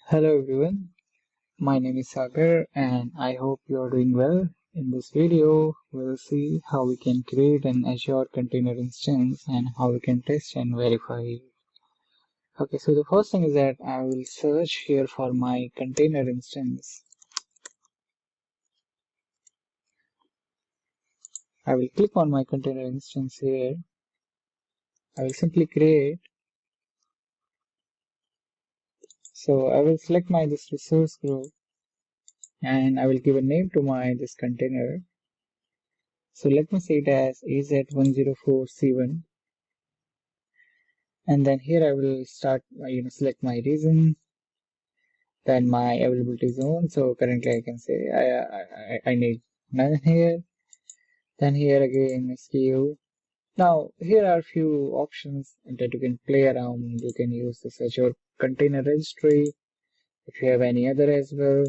Hello everyone, my name is Sagar and I hope you are doing well. In this video, we'll see how we can create an Azure Container Instance and how we can test and verify it. Okay, so the first thing is that I will search here for my container instance. I will click on my container instance here. I will simply create. So I will select this resource group and I will give a name to this container. So let me say it as AZ-104 C1. And then here I will start, select my region, then my availability zone. So currently I can say I need none here. Then here again SKU. Now here are a few options that you can play around. You can use the Azure Container Registry if you have any other as well.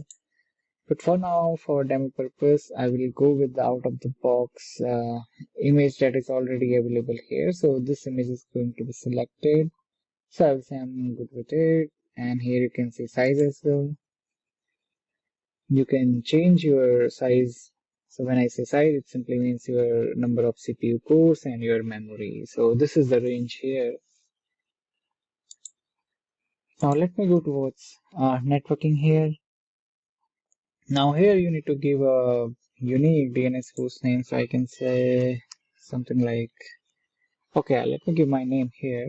But for now, for demo purpose, I will go with the out-of-the-box image that is already available here. So this image is going to be selected. So I will say I'm good with it. And here you can see size as well. You can change your size. So when I say size, it simply means your number of CPU cores and your memory. So this is the range here. Now let me go towards networking here. Now here you need to give a unique DNS host name. So I can say something like, okay, let me give my name here.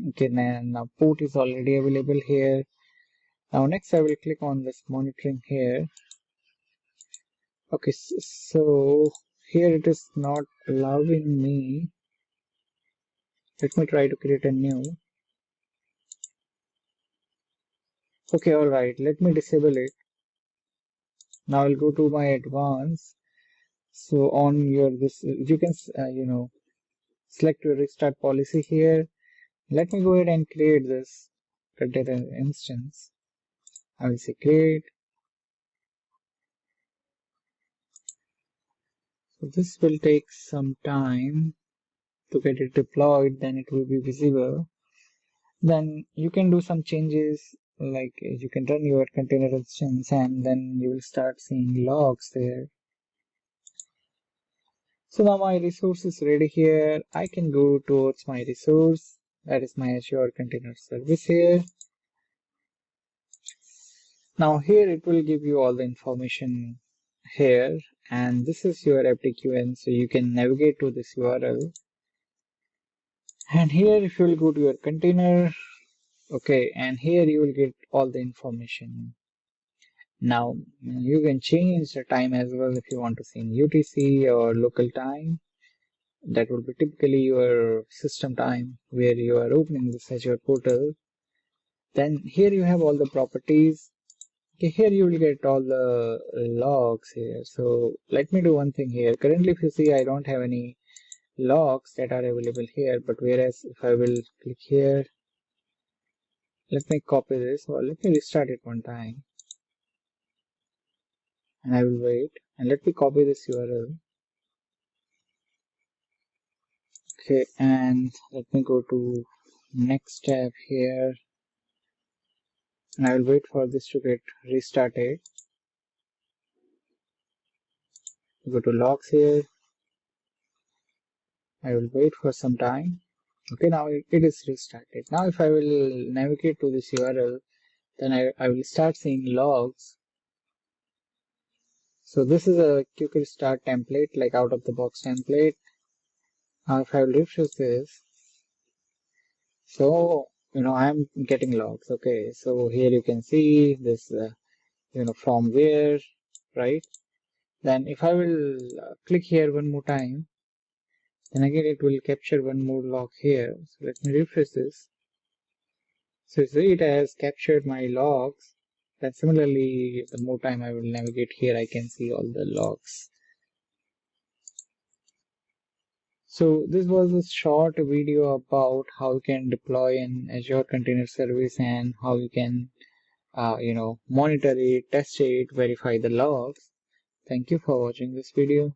Okay, then port is already available here. Now next I will click on this monitoring here. Okay, so here it is not allowing me. Let me try to create a new. Okay, all right, let me disable it. Now I'll go to my advanced. So on your you can select your restart policy here. Let me go ahead and create this container instance. I will say create. So this will take some time to get it deployed, then it will be visible. Then you can do some changes, like you can run your container instance and then you will start seeing logs there. So now my resource is ready here. I can go towards my resource, that is my Azure Container Service here. Now here it will give you all the information here, and this is your FTQN, so you can navigate to this URL. And here if you will go to your container, okay, and here you will get all the information. Now you can change the time as well if you want to see in UTC or local time. That would be typically your system time where you are opening this Azure portal. Then here you have all the properties. Okay, here you will get all the logs here. So let me do one thing here. Currently, if you see, I don't have any logs that are available here. But whereas if I will click here, let me copy this or let me restart it one time. And I will wait. And let me copy this URL. Okay, and let me go to next tab here. And I will wait for this to get restarted. Go to logs here. I will wait for some time. Okay, now it is restarted. Now if I will navigate to this URL, then I will start seeing logs. So this is a quick restart template, like out of the box template. Now if I will refresh this, so I'm getting logs. Okay, so here you can see this from where, right? Then if I will click here one more time, then again it will capture one more log here. So let me refresh this. So see, it has captured my logs. Then similarly, the more time I will navigate here, I can see all the logs. So this was a short video about how you can deploy an Azure Container Service and how you can, monitor it, test it, verify the logs. Thank you for watching this video.